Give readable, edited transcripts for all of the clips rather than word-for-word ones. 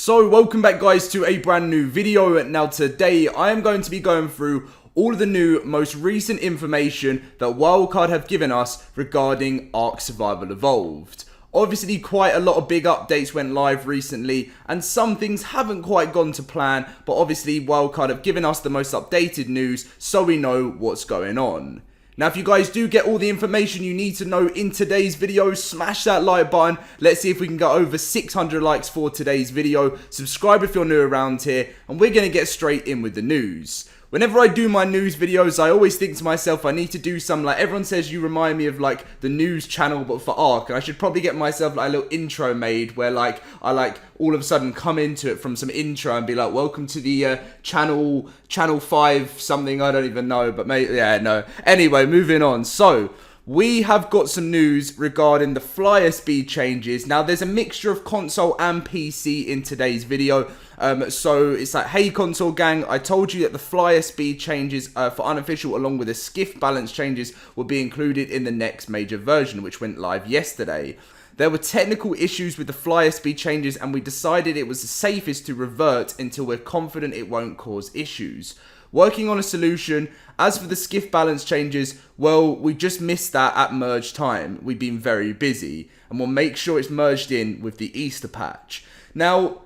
So welcome back guys to a brand new video. Now today I am going to be going through all of the new most recent information that Wildcard have given us regarding ARK Survival Evolved. Obviously quite a lot of big updates went live recently and some things haven't quite gone to plan, but obviously Wildcard have given us the most updated news so we know what's going on. Now, if you guys do get all the information you need to know in today's video, smash that like button. Let's see if we can get over 600 likes for today's video. Subscribe if you're new around here, and we're going to get straight in with the news. Whenever I do my news videos, I always think to myself, I need to do some, like, everyone says you remind me of, like, the news channel, but for ARK, and I should probably get myself, like, a little intro made, where, like, I, like, all of a sudden come into it from some intro and be like, welcome to the, channel 5 something, I don't even know, but maybe, yeah, no. Anyway, moving on. So, we have got some news regarding the flyer speed changes. Now, there's a mixture of console and PC in today's video. So, it's like, hey, console gang, I told you that the flyer speed changes for unofficial along with the skiff balance changes will be included in the next major version, which went live yesterday. There were technical issues with the flyer speed changes, and we decided it was the safest to revert until we're confident it won't cause issues. Working on a solution. As for the skiff balance changes, well, we just missed that at merge time. We've been very busy, and we'll make sure it's merged in with the Easter patch. Now,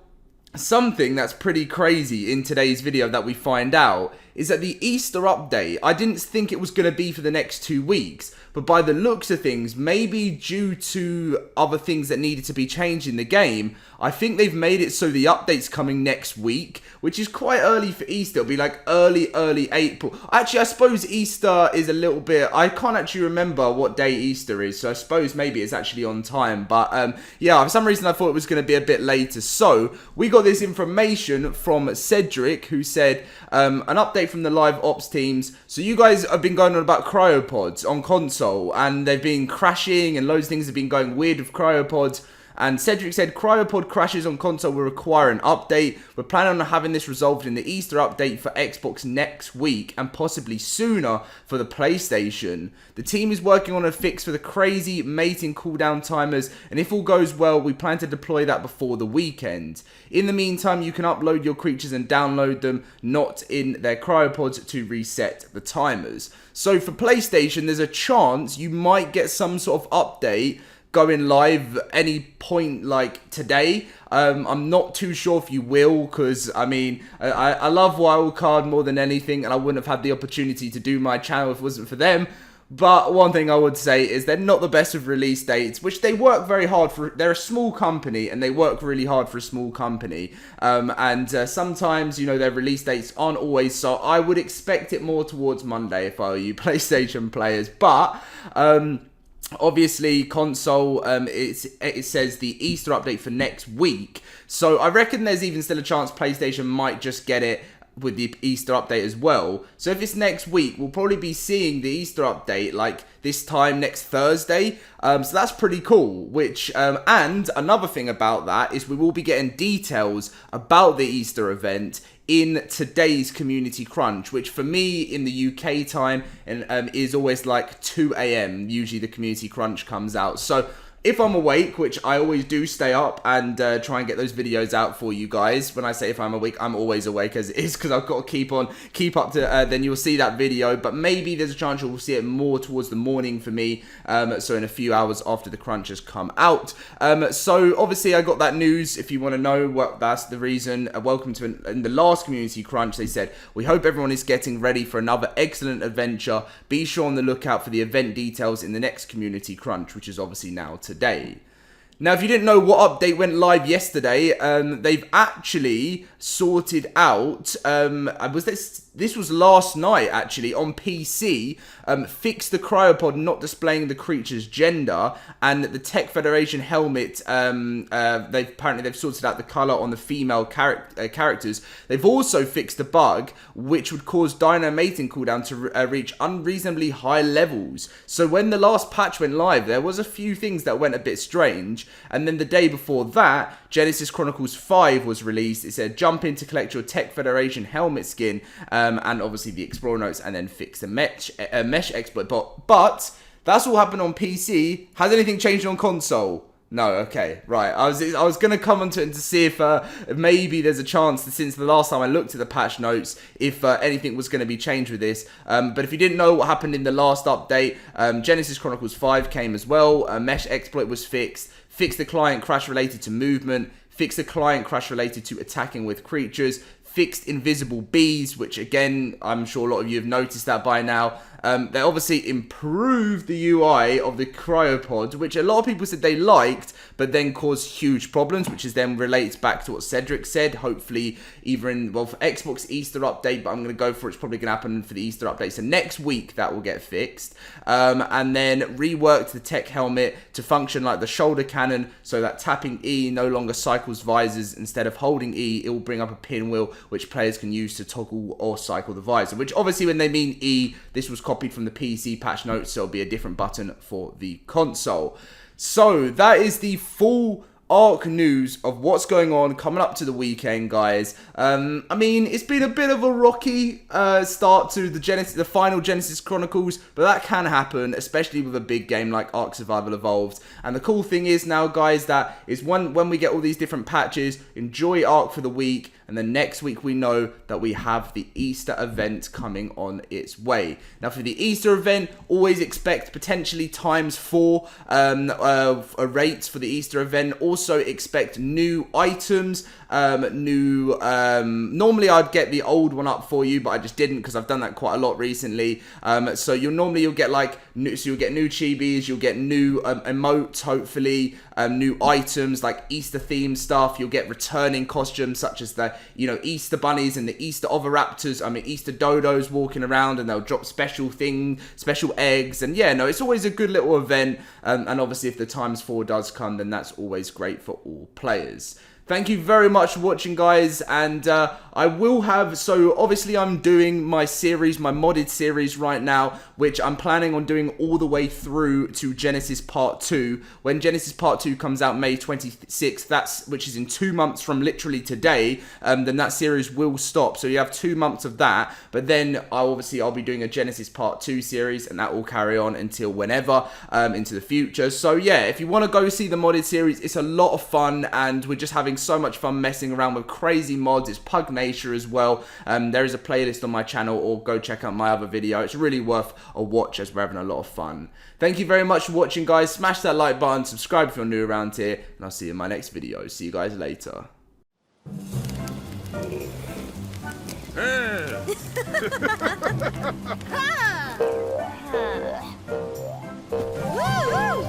something that's pretty crazy in today's video that we find out is that the Easter update, I didn't think it was going to be for the next 2 weeks, but by the looks of things, maybe due to other things that needed to be changed in the game, I think they've made it so the update's coming next week, which is quite early for Easter. It'll be like early April. Actually, I suppose Easter is a little bit, I can't actually remember what day Easter is, so I suppose maybe it's actually on time, but yeah, for some reason I thought it was going to be a bit later. So, we got this information from Cedric, who said, an update from the live ops teams. So you guys have been going on about cryopods on console, and they've been crashing, and loads of things have been going weird with cryopods. And Cedric said cryopod crashes on console will require an update. We're planning on having this resolved in the Easter update for Xbox next week, and possibly sooner for the PlayStation. The team is working on a fix for the crazy mating cooldown timers, and if all goes well, we plan to deploy that before the weekend. In the meantime, you can upload your creatures and download them, not in their cryopods, to reset the timers. So for PlayStation, there's a chance you might get some sort of update going live any point like today. I'm not too sure if you will, because I mean, I love Wildcard more than anything, and I wouldn't have had the opportunity to do my channel if it wasn't for them. But one thing I would say is they're not the best with release dates, which they work very hard for. They're a small company, and they work really hard for a small company. Sometimes, you know, their release dates aren't always, so I would expect it more towards Monday if I were you PlayStation players. But obviously, console, it says the Easter update for next week. So I reckon there's even still a chance PlayStation might just get it with the Easter update as well. So if it's next week, we'll probably be seeing the Easter update like this time next Thursday. So that's pretty cool. Which and another thing about that is we will be getting details about the Easter event in today's community crunch, which for me in the UK time is always like 2 AM. Usually the community crunch comes out. So if I'm awake, which I always do stay up and try and get those videos out for you guys. When I say if I'm awake, I'm always awake as it is, because I've got to keep up to, then you'll see that video. But maybe there's a chance you'll see it more towards the morning for me. So in a few hours after the crunch has come out. So obviously I got that news. If you want to know what that's the reason, welcome to in the last community crunch, they said, we hope everyone is getting ready for another excellent adventure. Be sure on the lookout for the event details in the next community crunch, which is obviously now today. Now, if you didn't know what update went live yesterday, they've actually sorted out, this was last night actually, on PC, fixed the cryopod not displaying the creature's gender, and the Tech Federation helmet, they've sorted out the colour on the female characters. They've also fixed a bug which would cause dino mating cooldown to reach unreasonably high levels. So when the last patch went live, there was a few things that went a bit strange, and then the day before that, Genesis Chronicles 5 was released. It said jump in to collect your Tech Federation helmet skin, and obviously the Explorer notes, and then fix the mesh exploit. But that's all happened on PC. Has anything changed on console? No, okay, right. I was gonna come onto it to see if maybe there's a chance that since the last time I looked at the patch notes, if anything was going to be changed with this. But if you didn't know what happened in the last update, Genesis Chronicles 5 came as well. A mesh exploit was fixed the client crash related to movement, fixed the client crash related to attacking with creatures, fixed invisible bees, which again, I'm sure a lot of you have noticed that by now. They obviously improved the UI of the cryopod, which a lot of people said they liked, but then caused huge problems, which is then relates back to what Cedric said. Hopefully, either in, well, for Xbox Easter update, but I'm going to go for it's probably going to happen for the Easter update. So next week, that will get fixed. And then reworked the tech helmet to function like the shoulder cannon, so that tapping E no longer cycles visors. Instead of holding E, it will bring up a pinwheel, which players can use to toggle or cycle the visor. Which obviously, when they mean E, this was copied from the PC patch notes, so it'll be a different button for the console. So that is the full ARK news of what's going on coming up to the weekend, guys. I mean, it's been a bit of a rocky start to the final Genesis Chronicles, but that can happen, especially with a big game like ARK Survival Evolved. And the cool thing is now, guys, that is when we get all these different patches, enjoy ARK for the week, and then next week we know that we have the Easter event coming on its way. Now, for the Easter event, always expect potentially ×4 rates for the Easter event. Also expect new items, normally I'd get the old one up for you, but I just didn't because I've done that quite a lot recently. So you'll get like you'll get new chibis, you'll get new emotes, hopefully, new items like Easter themed stuff. You'll get returning costumes such as the Easter bunnies and the Easter oviraptors. I mean, Easter dodos walking around, and they'll drop special eggs. And yeah, no, it's always a good little event. And obviously, if the ×4 does come, then that's always great for all players. Thank you very much for watching, guys, and I will have, so obviously I'm doing my series, my modded series right now, which I'm planning on doing all the way through to Genesis Part 2. When Genesis Part 2 comes out May 26th, which is in 2 months from literally today, then that series will stop, so you have 2 months of that, but then I'll be doing a Genesis Part 2 series, and that will carry on until whenever, into the future. So yeah, if you want to go see the modded series, it's a lot of fun, and we're just having so much fun messing around with crazy mods. It's Pugnacia as well. There is a playlist on my channel, or go check out my other video. It's really worth a watch as we're having a lot of fun. Thank you very much for watching, guys. Smash that like button, subscribe if you're new around here, and I'll see you in my next video. See you guys later. Woo!